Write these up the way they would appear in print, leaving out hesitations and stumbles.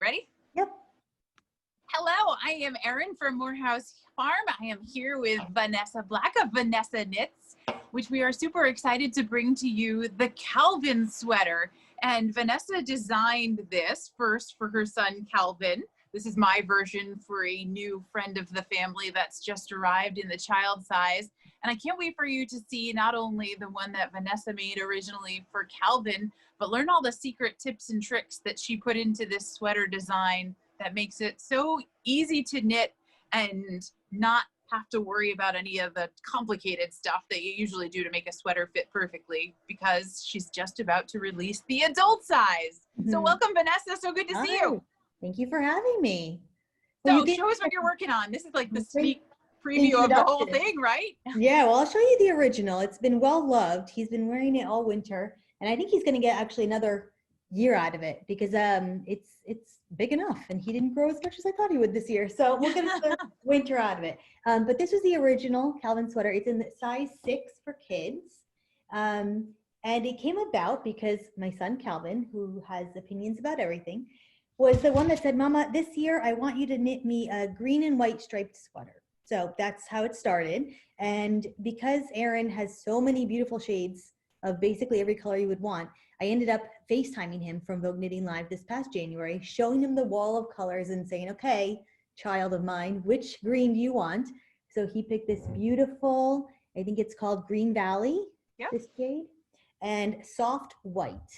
Ready? Yep. Hello, I am Erin from Morehouse Farm. I am here with Vanessa Black of Vanessa Knits, which we are super excited to bring to you the Calvin sweater. And Vanessa designed this first for her son, Calvin. This is my version for a new friend of the family that's just arrived in the child size. And I can't wait for you to see not only the one that Vanessa made originally for Calvin, but learn all the secret tips and tricks that she put into this sweater design that makes it so easy to knit and not have to worry about any of the complicated stuff that you usually do to make a sweater fit perfectly, because she's just about to release the adult size. So welcome, Vanessa. So good to see you. Thank you for having me. So show us what you're working on. This is like the sneak preview of the whole thing, right? Yeah, well, I'll show you the original. It's been well loved. He's been wearing it all winter, and I think he's going to get actually another year out of it because it's big enough, and he didn't grow as much as I thought he would this year. So we'll get another winter out of it. But this was the original Calvin sweater. It's in the size 6 for kids. And it came about because my son Calvin, who has opinions about everything, was the one that said, "Mama, this year I want you to knit me a green and white striped sweater." So that's how it started. And because Erin has so many beautiful shades of basically every color you would want, I ended up FaceTiming him from Vogue Knitting Live this past January, showing him the wall of colors and saying, "Okay, child of mine, which green do you want?" So he picked this beautiful, I think it's called Green Valley, this shade, and soft white.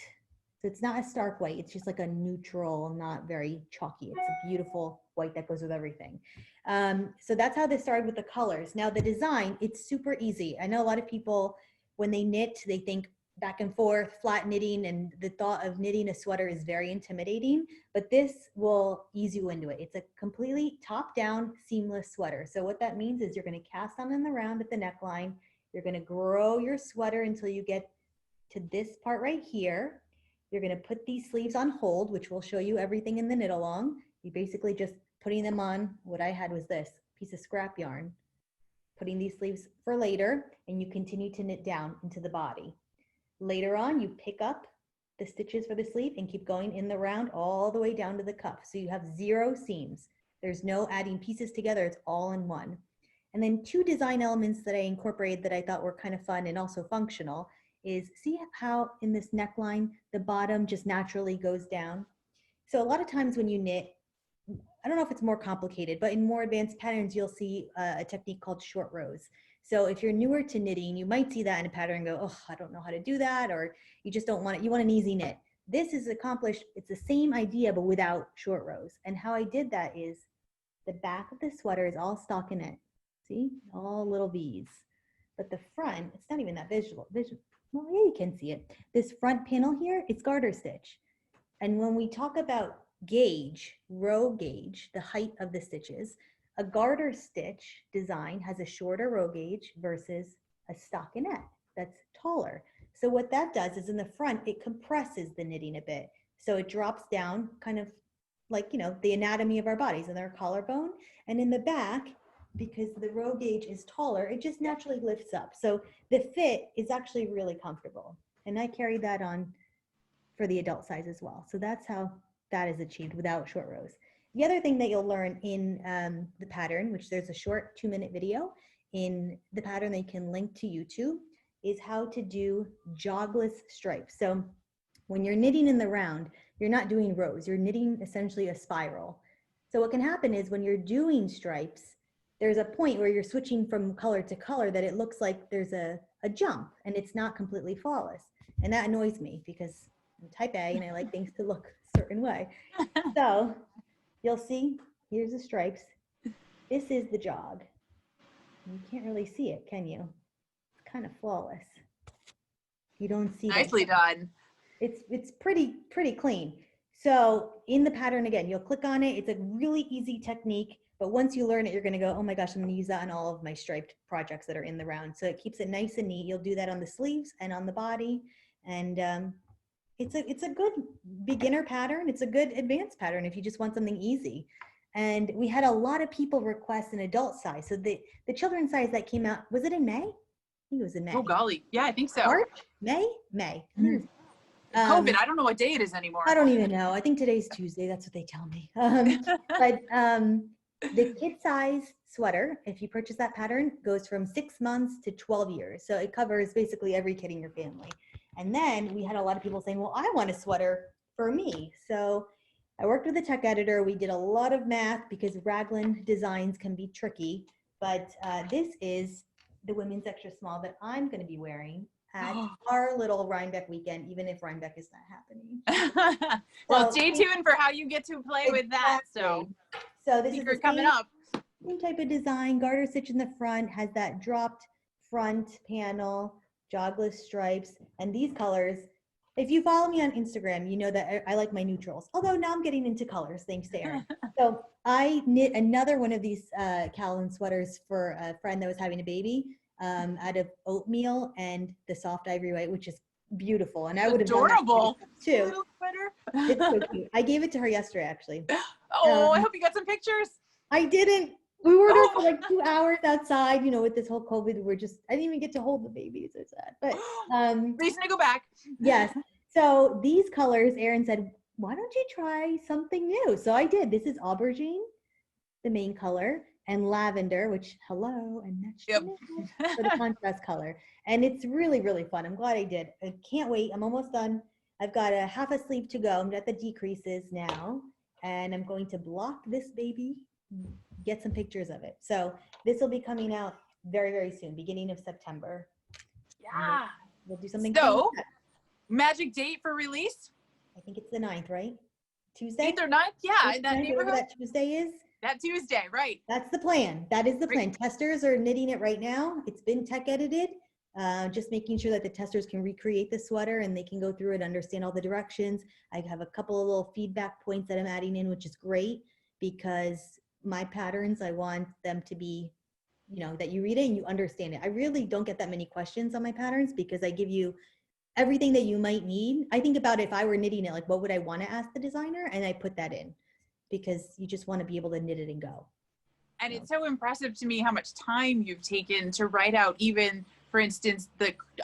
So it's not a stark white, it's just like a neutral, not very chalky. It's a beautiful white that goes with everything. So that's how this started with the colors. Now the design, it's super easy. I know a lot of people, when they knit, they think back and forth, flat knitting, and the thought of knitting a sweater is very intimidating, but this will ease you into it. It's a completely top-down seamless sweater. So what that means is you're gonna cast on in the round at the neckline, you're gonna grow your sweater until you get to this part right here. You're gonna put these sleeves on hold, which will show you everything in the knit along. You basically just putting them on, what I had was this piece of scrap yarn, putting these sleeves for later, and you continue to knit down into the body. Later on, you pick up the stitches for the sleeve and keep going in the round all the way down to the cuff. So you have 0 seams. There's no adding pieces together, it's all in one. And then 2 design elements that I incorporated that I thought were kind of fun and also functional is, see how in this neckline, the bottom just naturally goes down? So a lot of times when you knit, I don't know if it's more complicated, but in more advanced patterns, you'll see a technique called short rows. So if you're newer to knitting, you might see that in a pattern and go, "Oh, I don't know how to do that," or you just don't want it. You want an easy knit. This is accomplished. It's the same idea, but without short rows. And how I did that is the back of the sweater is all stockinette. See, all little V's. But the front, it's not even that visual. Well, yeah, you can see it. This front panel here, it's garter stitch. And when we talk about gauge, row gauge, the height of the stitches, a garter stitch design has a shorter row gauge versus a stockinette that's taller. So what that does is in the front, it compresses the knitting a bit. So it drops down kind of like, the anatomy of our bodies and their collarbone. And in the back, because the row gauge is taller, it just naturally lifts up. So the fit is actually really comfortable. And I carry that on for the adult size as well. So that's how that is achieved without short rows. The other thing that you'll learn in the pattern, which there's a short 2-minute video in the pattern that you can link to YouTube, is how to do jogless stripes. So when you're knitting in the round, you're not doing rows, you're knitting essentially a spiral. So what can happen is when you're doing stripes, there's a point where you're switching from color to color that it looks like there's a jump and it's not completely flawless. And that annoys me because I'm type A and I like things to look a certain way. So you'll see, here's the stripes. This is the jog. You can't really see it, can you? It's kind of flawless. You don't see Nicely done. It's pretty clean. So in the pattern, again, you'll click on it. It's a really easy technique, but once you learn it, you're gonna go, "Oh my gosh, I'm gonna use that on all of my striped projects that are in the round." So it keeps it nice and neat. You'll do that on the sleeves and on the body. And it's a good beginner pattern. It's a good advanced pattern if you just want something easy. And we had a lot of people request an adult size. So the children's size that came out, was it in May? I think it was in May. Oh golly, yeah, I think so. March? May? Mm. COVID, I don't know what day it is anymore. I don't even know. I think today's Tuesday. That's what they tell me. But the kid size sweater, if you purchase that pattern, goes from 6 months to 12 years. So it covers basically every kid in your family. And then we had a lot of people saying, well, I want a sweater for me. So I worked with a tech editor. We did a lot of math because raglan designs can be tricky. But this is the women's extra small that I'm going to be wearing at our little Rhinebeck weekend, even if Rhinebeck is not happening. Well, stay tuned for how you get to play with that. So this is the coming up. Same type of design, garter stitch in the front, has that dropped front panel, jogless stripes, and these colors. If you follow me on Instagram, you know that I like my neutrals. Although now I'm getting into colors, thanks to Erin. So I knit another one of these Calvin sweaters for a friend that was having a baby out of oatmeal and the soft ivory white, which is beautiful. And I would have adorable done that too. It's so cute. I gave it to her yesterday, actually. Oh, I hope you got some pictures. I didn't. We were there for like 2 hours outside, you know, with this whole COVID. I didn't even get to hold the baby. So sad. But reason to go back. Yes. So these colors, Erin said, why don't you try something new? So I did. This is aubergine, the main color, and lavender, which hello, and that's for the contrast color. And it's really, really fun. I'm glad I did. I can't wait. I'm almost done. I've got a half a sleeve to go. I'm at the decreases now, and I'm going to block this baby, get some pictures of it. So this will be coming out very, very soon, beginning of September. Yeah. We'll do something. So, magic date for release? I think it's the 9th, right? Tuesday? 8th or 9th? Yeah, in that neighborhood. That Tuesday is? That Tuesday, right. That's the plan. That is the plan. Testers are knitting it right now. It's been tech edited. Just making sure that the testers can recreate the sweater and they can go through it, understand all the directions. I have a couple of little feedback points that I'm adding in, which is great because my patterns, I want them to be, you know, that you read it and you understand it. I really don't get that many questions on my patterns because I give you everything that you might need. I think about if I were knitting it, like what would I want to ask the designer? And I put that in because you just want to be able to knit it and go. And it's so impressive to me how much time you've taken to write out even, for instance,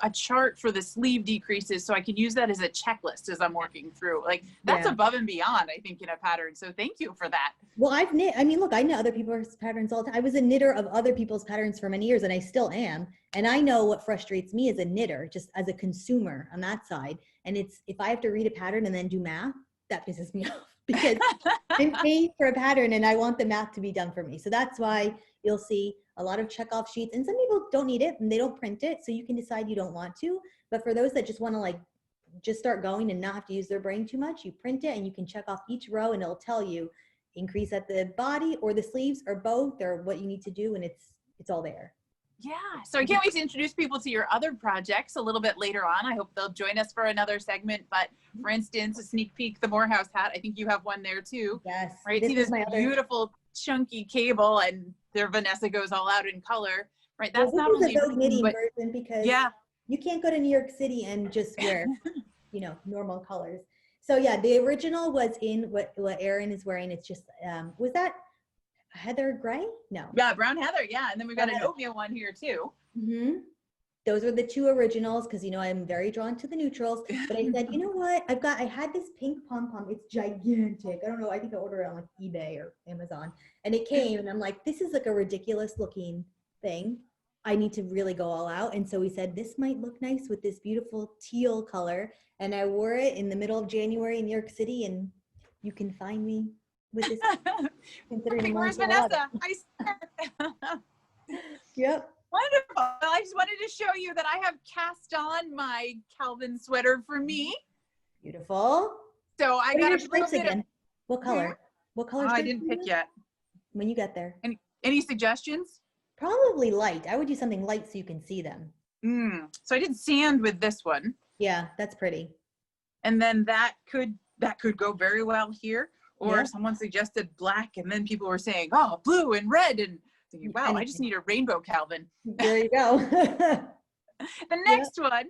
a chart for the sleeve decreases so I can use that as a checklist as I'm working through. Like that's above and beyond, I think, in a pattern. So thank you for that. Well, I've knit, I mean, look, I knit other people's patterns all the time. I was a knitter of other people's patterns for many years and I still am. And I know what frustrates me as a knitter, just as a consumer on that side. And it's, if I have to read a pattern and then do math, that pisses me off because I'm paying for a pattern and I want the math to be done for me. So that's why you'll see a lot of checkoff sheets, and some people don't need it and they don't print it. So you can decide you don't want to, but for those that just want to like, just start going and not have to use their brain too much, you print it and you can check off each row and it'll tell you increase at the body or the sleeves or both or what you need to do. And it's all there. Yeah. So I can't wait to introduce people to your other projects a little bit later on. I hope they'll join us for another segment. But for instance, a sneak peek, the Morehouse hat. I think you have one there too. Yes. Right. See this beautiful chunky cable and there Vanessa goes all out in color. Right. That's not only a knitting version because you can't go to New York City and just wear, you know, normal colors. So yeah, the original was in what Erin is wearing. It's just, was that heather gray? No. Yeah, brown heather. Yeah. And then we've got an oatmeal one here too. Mm-hmm. Those were the two originals because, you know, I'm very drawn to the neutrals. But I said, you know what? I had this pink pom-pom. It's gigantic. I don't know. I think I ordered it on like eBay or Amazon. And it came and I'm like, this is like a ridiculous looking thing. I need to really go all out. And so we said, this might look nice with this beautiful teal color. And I wore it in the middle of January in New York City. And you can find me with this. Where's Vanessa? I swear. Yep. Wonderful. I just wanted to show you that I have cast on my Calvin sweater for me. Beautiful. So I got a stripes again. What color? What color? I didn't pick yet. When you get there. Any suggestions? Probably light. I would do something light so you can see them. So I did sand with this one. Yeah, that's pretty. And then that could go very well here. Or someone suggested black, and then people were saying, oh, blue and red, and thinking, wow, I just need a rainbow Calvin. There you go. The next one.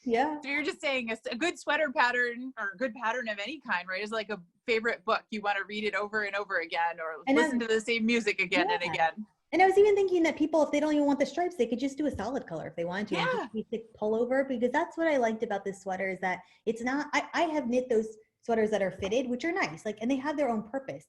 Yeah. So you're just saying a good sweater pattern or a good pattern of any kind, right? Is like a favorite book. You want to read it over and over again or listen to the same music again and again. And I was even thinking that people, if they don't even want the stripes, they could just do a solid color if they wanted to, and Yeah. just basic pullover, because that's what I liked about this sweater is that it's not, I have knit those sweaters that are fitted, which are nice, like, and they have their own purpose.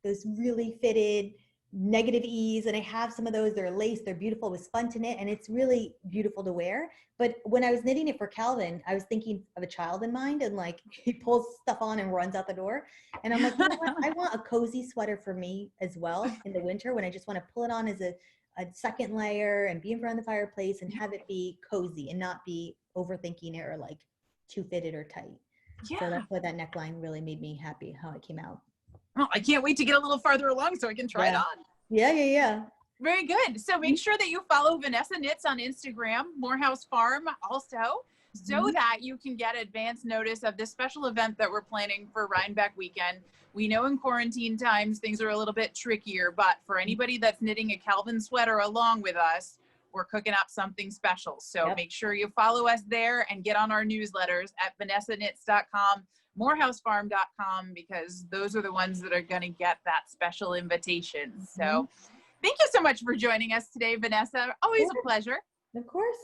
Those really fitted negative ease, and I have some of those, they're lace, they're beautiful, it was fun to knit, and it's really beautiful to wear. But when I was knitting it for Calvin, I was thinking of a child in mind, and like he pulls stuff on and runs out the door. And I'm like, you know what? I want a cozy sweater for me as well in the winter, when I just want to pull it on as a second layer and be in front of the fireplace and have it be cozy and not be overthinking it or like too fitted or tight. Yeah. So that's why that neckline really made me happy how it came out. Oh, I can't wait to get a little farther along so I can try it on. Yeah. Very good. So make sure that you follow Vanessa Knits on Instagram, Morehouse Farm also, so that you can get advance notice of this special event that we're planning for Rhinebeck weekend. We know in quarantine times things are a little bit trickier, but for anybody that's knitting a Calvin sweater along with us, we're cooking up something special. So make sure you follow us there and get on our newsletters at vanessanits.com, morehousefarm.com, because those are the ones that are going to get that special invitation. So thank you so much for joining us today, Vanessa. Always a pleasure. Of course.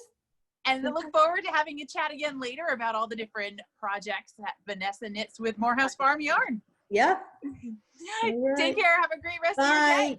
And I look forward to having a chat again later about all the different projects that Vanessa knits with Morehouse Farm Yarn. Yep. Take care. Have a great rest of your day.